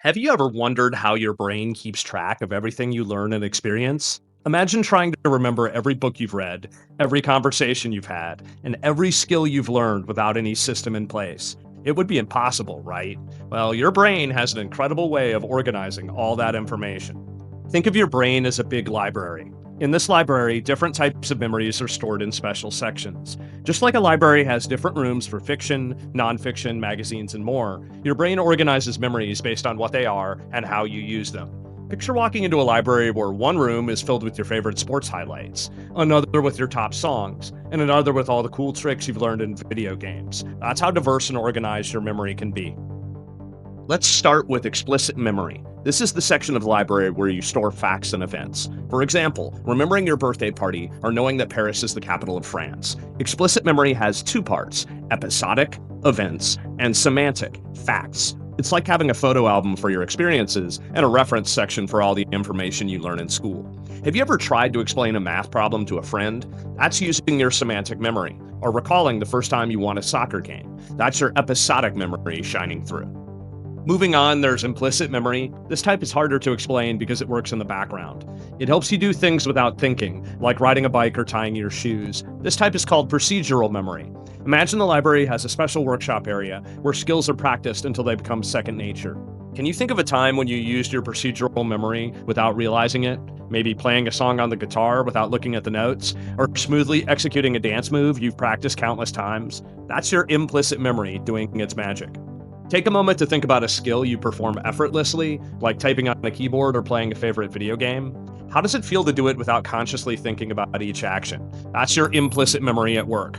Have you ever wondered how your brain keeps track of everything you learn and experience? Imagine trying to remember every book you've read, every conversation you've had, and every skill you've learned without any system in place. It would be impossible, right? Well, your brain has an incredible way of organizing all that information. Think of your brain as a big library. In this library, different types of memories are stored in special sections. Just like a library has different rooms for fiction, nonfiction, magazines, and more, your brain organizes memories based on what they are and how you use them. Picture walking into a library where one room is filled with your favorite sports highlights, another with your top songs, and another with all the cool tricks you've learned in video games. That's how diverse and organized your memory can be. Let's start with explicit memory. This is the section of the library where you store facts and events. For example, remembering your birthday party or knowing that Paris is the capital of France. Explicit memory has two parts: episodic, events, and semantic, facts. It's like having a photo album for your experiences and a reference section for all the information you learn in school. Have you ever tried to explain a math problem to a friend? That's using your semantic memory. Or recalling the first time you won a soccer game. That's your episodic memory shining through. Moving on, there's implicit memory. This type is harder to explain because it works in the background. It helps you do things without thinking, like riding a bike or tying your shoes. This type is called procedural memory. Imagine the library has a special workshop area where skills are practiced until they become second nature. Can you think of a time when you used your procedural memory without realizing it? Maybe playing a song on the guitar without looking at the notes, or smoothly executing a dance move you've practiced countless times? That's your implicit memory doing its magic. Take a moment to think about a skill you perform effortlessly, like typing on a keyboard or playing a favorite video game. How does it feel to do it without consciously thinking about each action? That's your implicit memory at work.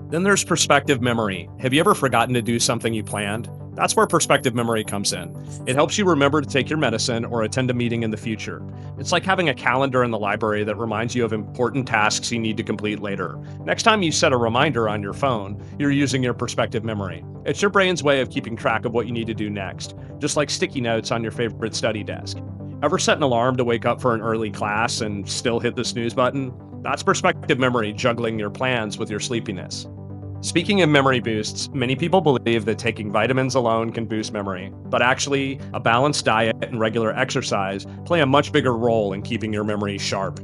Then there's prospective memory. Have you ever forgotten to do something you planned? That's where prospective memory comes in. It helps you remember to take your medicine or attend a meeting in the future. It's like having a calendar in the library that reminds you of important tasks you need to complete later. Next time you set a reminder on your phone, you're using your prospective memory. It's your brain's way of keeping track of what you need to do next, just like sticky notes on your favorite study desk. Ever set an alarm to wake up for an early class and still hit the snooze button? That's prospective memory juggling your plans with your sleepiness. Speaking of memory boosts, many people believe that taking vitamins alone can boost memory, but actually, a balanced diet and regular exercise play a much bigger role in keeping your memory sharp.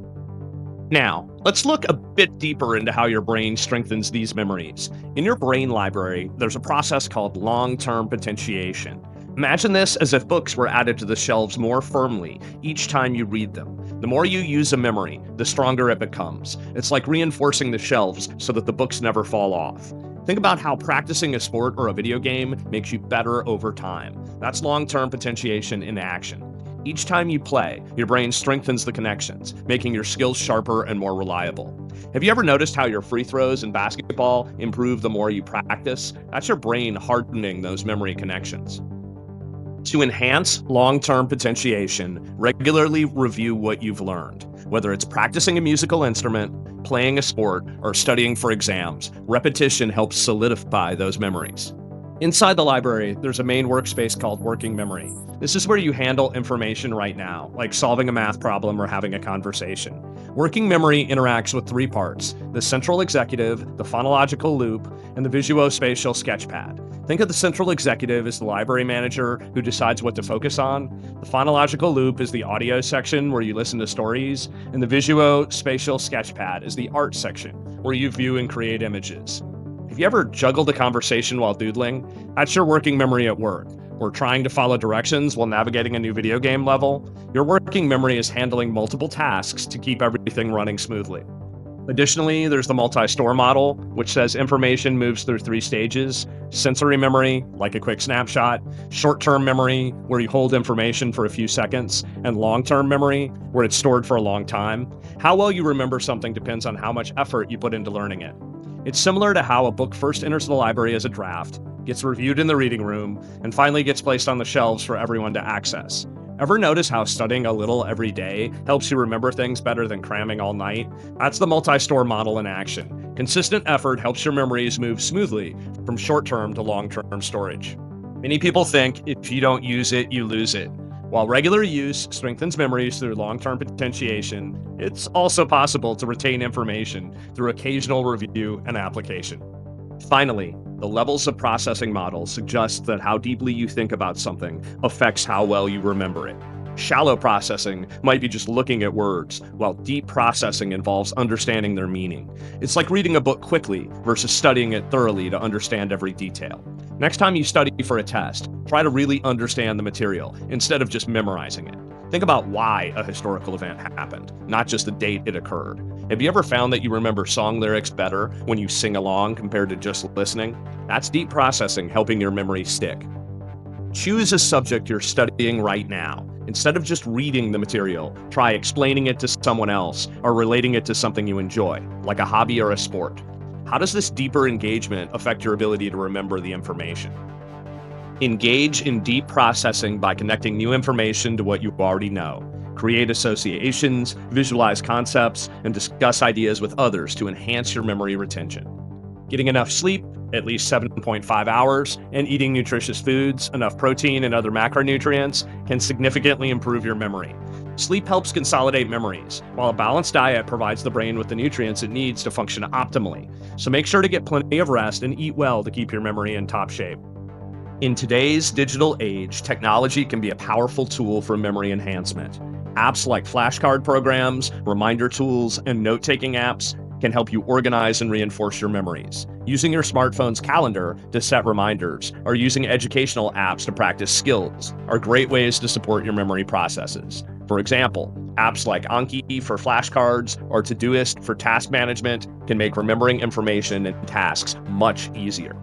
Now, let's look a bit deeper into how your brain strengthens these memories. In your brain library, there's a process called long-term potentiation. Imagine this as if books were added to the shelves more firmly each time you read them. The more you use a memory, the stronger it becomes. It's like reinforcing the shelves so that the books never fall off. Think about how practicing a sport or a video game makes you better over time. That's long-term potentiation in action. Each time you play, your brain strengthens the connections, making your skills sharper and more reliable. Have you ever noticed how your free throws in basketball improve the more you practice? That's your brain hardening those memory connections. To enhance long-term potentiation, regularly review what you've learned. Whether it's practicing a musical instrument, playing a sport, or studying for exams, repetition helps solidify those memories. Inside the library, there's a main workspace called working memory. This is where you handle information right now, like solving a math problem or having a conversation. Working memory interacts with three parts: the central executive, the phonological loop, and the Visuospatial Sketchpad. Think of the central executive as the library manager who decides what to focus on. The phonological loop is the audio section where you listen to stories, and the Visuospatial Sketchpad is the art section where you view and create images. Have you ever juggled a conversation while doodling? That's your working memory at work. Or trying to follow directions while navigating a new video game level? Your working memory is handling multiple tasks to keep everything running smoothly. Additionally, there's the multi-store model, which says information moves through three stages: sensory memory, like a quick snapshot; short-term memory, where you hold information for a few seconds; and long-term memory, where it's stored for a long time. How well you remember something depends on how much effort you put into learning it. It's similar to how a book first enters the library as a draft, gets reviewed in the reading room, and finally gets placed on the shelves for everyone to access. Ever notice how studying a little every day helps you remember things better than cramming all night? That's the multi-store model in action. Consistent effort helps your memories move smoothly from short-term to long-term storage. Many people think if you don't use it, you lose it. While regular use strengthens memories through long-term potentiation, it's also possible to retain information through occasional review and application. Finally, The levels of processing models suggest that how deeply you think about something affects how well you remember it. Shallow processing might be just looking at words, while deep processing involves understanding their meaning. It's like reading a book quickly versus studying it thoroughly to understand every detail. Next time you study for a test, try to really understand the material instead of just memorizing it. Think about why a historical event happened, not just the date it occurred. Have you ever found that you remember song lyrics better when you sing along compared to just listening? That's deep processing helping your memory stick. Choose a subject you're studying right now. Instead of just reading the material, try explaining it to someone else or relating it to something you enjoy, like a hobby or a sport. How does this deeper engagement affect your ability to remember the information? Engage in deep processing by connecting new information to what you already know. Create associations, visualize concepts, and discuss ideas with others to enhance your memory retention. Getting enough sleep, at least 7.5 hours, and eating nutritious foods, enough protein and other macronutrients, can significantly improve your memory. Sleep helps consolidate memories, while a balanced diet provides the brain with the nutrients it needs to function optimally. So make sure to get plenty of rest and eat well to keep your memory in top shape. In today's digital age, technology can be a powerful tool for memory enhancement. Apps like flashcard programs, reminder tools, and note-taking apps can help you organize and reinforce your memories. Using your smartphone's calendar to set reminders or using educational apps to practice skills are great ways to support your memory processes. For example, apps like Anki for flashcards or Todoist for task management can make remembering information and tasks much easier.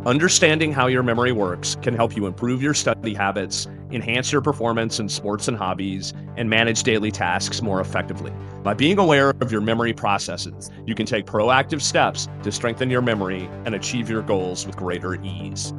Understanding how your memory works can help you improve your study habits, enhance your performance in sports and hobbies, and manage daily tasks more effectively. By being aware of your memory processes, you can take proactive steps to strengthen your memory and achieve your goals with greater ease.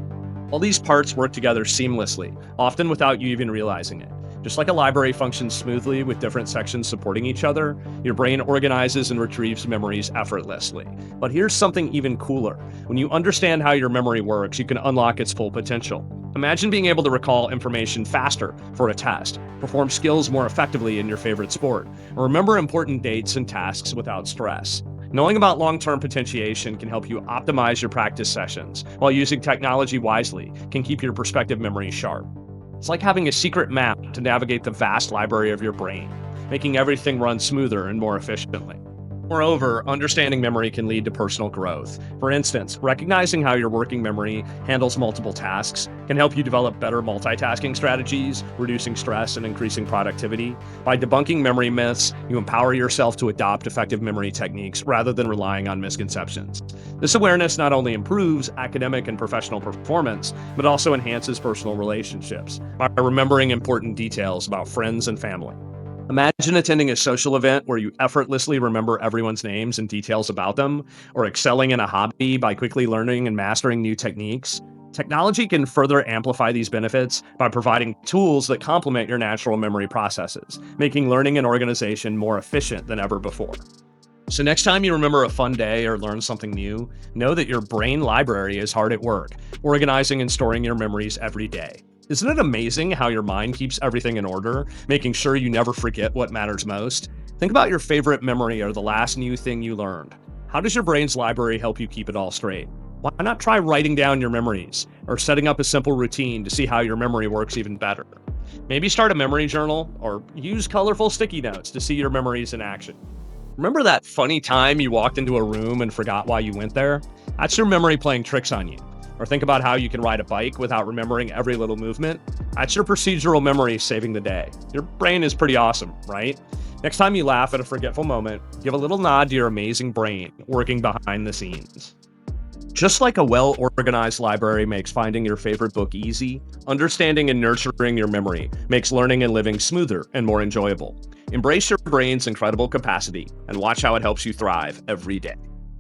All these parts work together seamlessly, often without you even realizing it. Just like a library functions smoothly with different sections supporting each other, your brain organizes and retrieves memories effortlessly. But here's something even cooler. When you understand how your memory works, you can unlock its full potential. Imagine being able to recall information faster for a test, perform skills more effectively in your favorite sport, or remember important dates and tasks without stress. Knowing about long-term potentiation can help you optimize your practice sessions, while using technology wisely can keep your perspective memory sharp. It's like having a secret map to navigate the vast library of your brain, making everything run smoother and more efficiently. Moreover, understanding memory can lead to personal growth. For instance, recognizing how your working memory handles multiple tasks can help you develop better multitasking strategies, reducing stress and increasing productivity. By debunking memory myths, you empower yourself to adopt effective memory techniques rather than relying on misconceptions. This awareness not only improves academic and professional performance, but also enhances personal relationships by remembering important details about friends and family. Imagine attending a social event where you effortlessly remember everyone's names and details about them, or excelling in a hobby by quickly learning and mastering new techniques. Technology can further amplify these benefits by providing tools that complement your natural memory processes, making learning and organization more efficient than ever before. So next time you remember a fun day or learn something new, know that your brain library is hard at work, organizing and storing your memories every day. Isn't it amazing how your mind keeps everything in order, making sure you never forget what matters most? Think about your favorite memory or the last new thing you learned. How does your brain's library help you keep it all straight? Why not try writing down your memories or setting up a simple routine to see how your memory works even better? Maybe start a memory journal or use colorful sticky notes to see your memories in action. Remember that funny time you walked into a room and forgot why you went there? That's your memory playing tricks on you. Or think about how you can ride a bike without remembering every little movement. That's your procedural memory saving the day. Your brain is pretty awesome, right? Next time you laugh at a forgetful moment, give a little nod to your amazing brain working behind the scenes. Just like a well-organized library makes finding your favorite book easy, understanding and nurturing your memory makes learning and living smoother and more enjoyable. Embrace your brain's incredible capacity and watch how it helps you thrive every day.